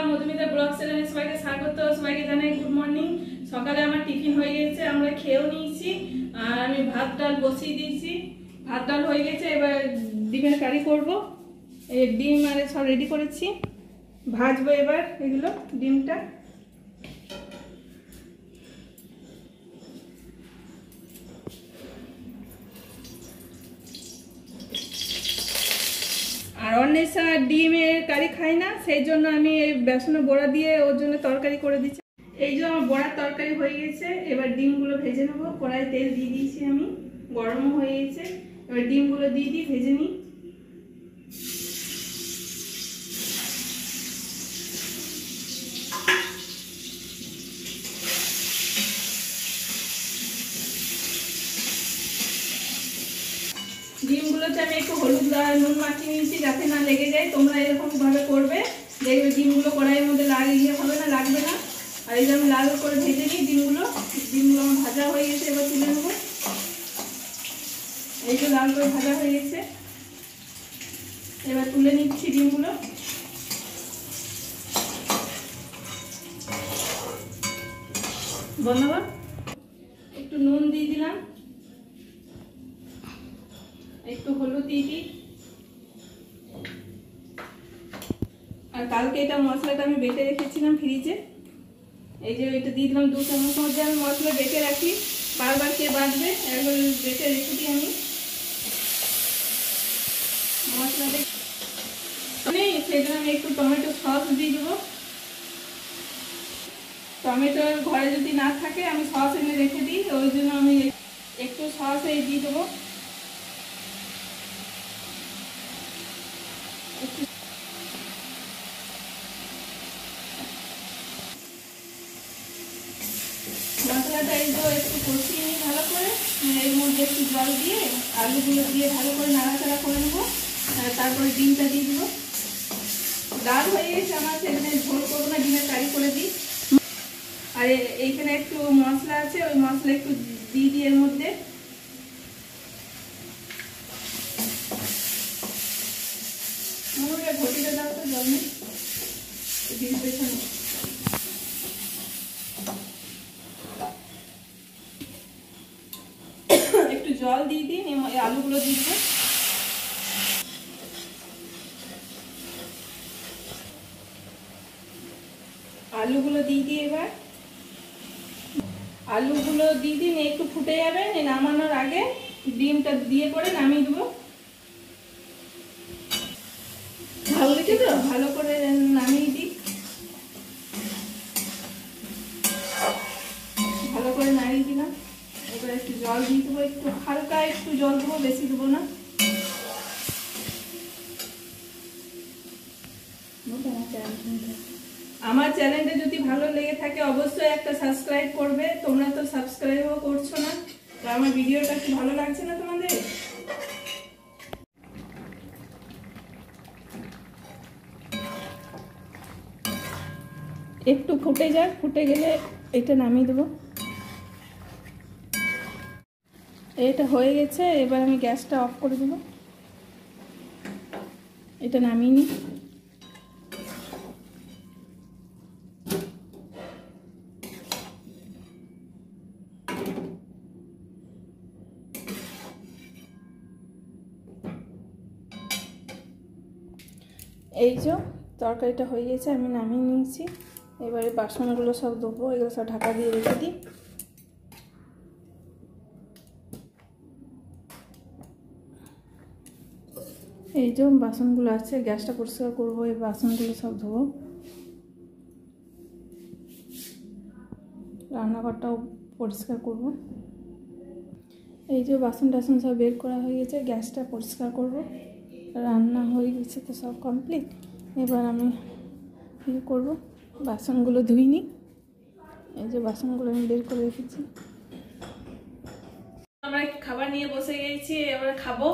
Madhumita blog চ্যানেলে সবাইকে স্বাগত। সবাইকে জানাই গুড মর্নিং। সকালে আমার টিফিন হয়ে গেছে, আমরা খেয়েও নিয়েছি। আর আমি ভাত ডাল বসিয়ে দিয়েছি, ভাত ডাল হয়ে গেছে। এবার ডিমের কারি করবো। এই ডিম আরে সব রেডি করেছি, ভাজবো এবার এগুলো ডিমটা। আর অন্বেষা ডিমের কারি খাই না, সেই জন্য আমি এই বেসনের বড়া দিয়ে ওর জন্য তরকারি করে দিচ্ছি। এই যে আমার বড়ার তরকারি হয়ে গেছে। এবার ডিমগুলো ভেজে নেবো। কড়াই তেল দিয়ে দিয়েছি আমি, গরমও হয়ে গেছে। এবার ডিমগুলো দিয়ে দিই, ভেজে নিই। ডিমগুলোতে আমি একটু হলুদ আর নুন মাখিয়ে নিয়েছি যাতে না লেগে যায়। তোমরা এরকম ভাবে করবে, দেখবে ডিমগুলো কড়াইয়ের মধ্যে হবে না, লাগবে না। আর এই যে আমি লাল করে ভেজে নিই ডিমগুলো আমার ভাজা হয়ে গেছে। এবার তুলে নেবো। এই যে লাল করে ভাজা হয়ে গেছে, এবার তুলে নিচ্ছি ডিমগুলো। বন্ধুরা একটু নুন দিয়ে দিলাম, একটু হলুদ দিয়ে দিই। আর কালকে এটা মশলাটা আমি বেটে রেখেছিলাম ফ্রিজে, এই যে এটা দিয়ে দিলাম 2 চামচ। মধ্যে আমি মশলা বেটে রাখি, বারবার কে বাটবে, একবার বেটে রেখে দিই আমি মশলাটা। সেই জন্য আমি একটু টমেটো সস দিয়ে দেবো। টমেটো ঘরে যদি না থাকে আমি সস এনে রেখে দিই, ওই জন্য আমি একটু সস এই দিয়ে দেবো। মশলাটা এই তো একটু কষিয়ে নিই ভালো করে। এর মধ্যে একটু জল দিয়ে আলুগুলো দিয়ে ভালো করে নাড়াচাড়া করে নেবো। তারপরে ডিমটা দিয়ে দেবো। ডাল হয়ে গেছে আমার, সেখানে ঝোল করবো না, ডিমের কারি করে দিই। আর এইখানে একটু মশলা আছে, ওই মশলা একটু দিয়ে দিই এর মধ্যে। ঘটিটা দাও তো, জল নেই ডিম পেছনে। একটু জল দিয়ে দিই, আলুগুলো দিয়ে দেবো। আলুগুলো দিয়ে দিই এবার। আলুগুলো দিয়ে দিন, একটু ফুটে যাবে, নামানোর আগে ডিমটা দিয়ে পরে নামিয়ে দেবো। ভালো লেগে তো ভালো করে নামিয়ে দিই, ভালো করে নামিয়ে দিলাম। এবার একটু জল দিয়ে দেবো, একটু হালকা একটু জল দেবো, বেশি দেবো না। আমার চ্যানেলটা যদি ভালো লেগে থাকে অবশ্যই একটা সাবস্ক্রাইব করবে। তোমরা তো সাবস্ক্রাইবও করছো না, তো আমার ভিডিওটা কি ভালো লাগছে না তোমাদের? একটু ফুটে যাক, ফুটে গেলে এটা নামিয়ে দেবো। এটা হয়ে গেছে, এবার আমি গ্যাসটা অফ করে দেবো। এটা নামিয়ে নিই। এই যে তরকারিটা হয়ে গেছে, আমি নামিয়ে নিয়েছি। এবারে বাসনগুলো সব ধোবো, এগুলো সব ঢাকা দিয়ে রেখে দিই। এই যে বাসনগুলো আছে, গ্যাসটা পরিষ্কার করবো, এই বাসনগুলো সব ধোবো। রান্নাঘরটাও পরিষ্কার করব। এই যে বাসন টাসন সব বের করা হয়ে গেছে, গ্যাসটা পরিষ্কার করব। রান্না হয়ে গেছে তো সব কমপ্লিট। এবার আমি ইয়ে করবো, বাসনগুলো ধুই নিই। এই যে বাসনগুলো আমি বের করে রেখেছি। আমরা খাবার নিয়ে বসে গেছি, এবার খাবো।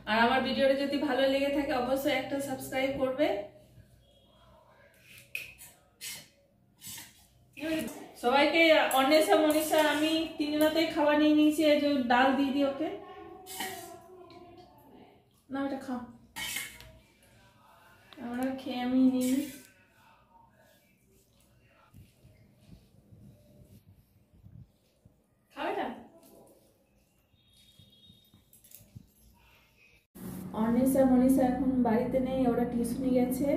আর আমার ভিডিওটা যদি ভালো লেগে থাকে অবশ্যই একটা সাবস্ক্রাইব করবে। সবাইকে অন্বেষা মনীষা আমি তিনজনাতেই খাবার নিয়ে নিয়েছি। এই যে ডাল দিয়ে দিই ওকে, না ওটা খাও, আমরা খেয়ে আমি নিই। অনিশা মনীষা এখন বাড়িতে নেই, ওরা টিউশনে গেছে।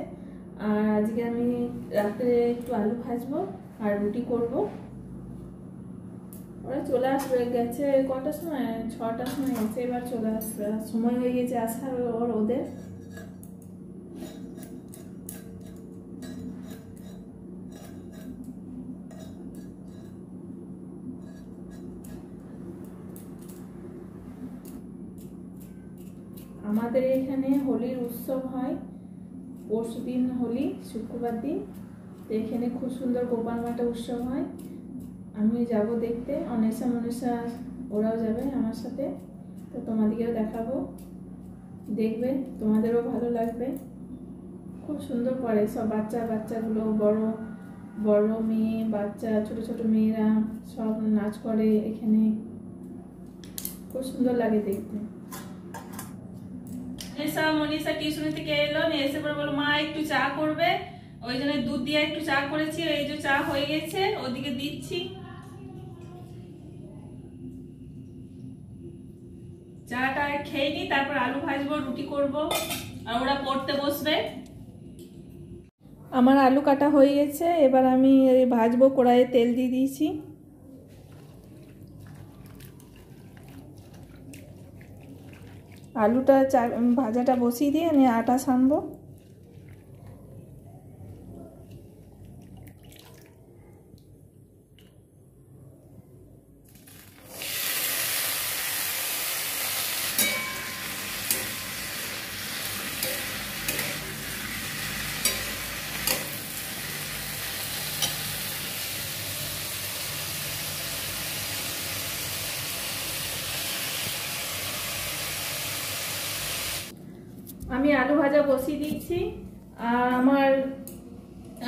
আর আজকে আমি রাত্রে একটু আলু ভাজবো আর রুটি করব। ওরা চলে আসবে, গেছে কটার সময়, 6টার সময় গেছে, এবার চলে আসবে, সময় হয়ে গেছে আসার ওদের। আমাদের এখানে হোলির উৎসব হয়, পরশু দিন হোলি, শুক্রবার দিন। এখানে খুব সুন্দর গোপাল মাঠে উৎসব হয়, আমি যাব দেখতে। অনিশা মনীষা ওরাও যাবে আমার সাথে, তো তোমাদেরকেও দেখাবো, দেখবে, তোমাদেরও ভালো লাগবে। খুব সুন্দর করে সব বাচ্চাগুলো, বড় বড় মেয়ে, বাচ্চা, ছোট ছোট মেয়েরা সব নাচ করে এখানে, খুব সুন্দর লাগে দেখতে। মনীষা টিউশন থেকে এলো, এসে পরে বলো মা একটু চা করবে, ওই জন্য দুধ দিয়ে একটু চা করেছি, এই যে চা হয়ে গেছে, ওদিকে দিচ্ছি। চাটা খেয়ে নি, তারপর আলু ভাজবো, রুটি করব, আর ওরা পড়তে বসবে। আমার আলু কাটা হয়ে গেছে, এবার আমি ভাজবো, কড়াইয়ে তেল দিয়ে দিয়েছি। আলুটা ভাজাটা বসিয়ে দিয়ে আমি আটা সানবো। আমি আলু ভাজা বসিয়ে দিয়েছি, আর আমার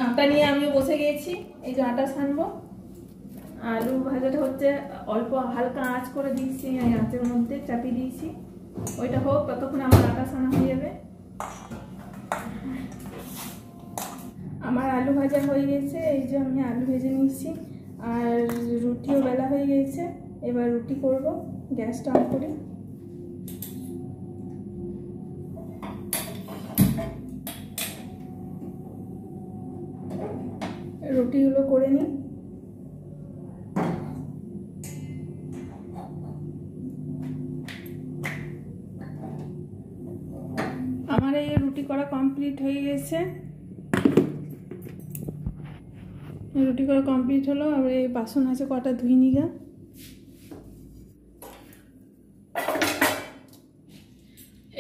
আটা নিয়ে আমি বসে গেছি, এই যে আটা সানবো। আলু ভাজাটা হচ্ছে অল্প হালকা আঁচ করে দিচ্ছি, এই আঁচের মধ্যে চাপিয়ে দিয়েছি, ওইটা হোক, ততক্ষণ আমার আটা সানা হয়ে যাবে। আমার আলু ভাজা হয়ে গেছে, এই যে আমি আলু ভেজে নিচ্ছি, আর রুটিও বেলা হয়ে গেছে, এবার রুটি করব। গ্যাসটা অন করি। রুটিগুলো করে নিই। আমার এই রুটি করা কমপ্লিট হয়ে গেছে, রুটি করা কমপ্লিট হলো। আর এই বাসন আছে কটা, ধুই নিগা।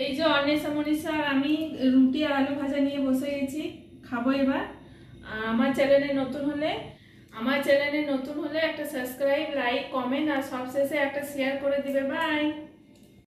এই যে অনিশা মনীষা আর আমি রুটি আর আলু ভাজা নিয়ে বসে গেছি, খাবো এবার। আমার চ্যানেলে নতুন হলে একটা সাবস্ক্রাইব, লাইক, কমেন্ট আর সবশেষে একটা শেয়ার করে দিবে। বাই।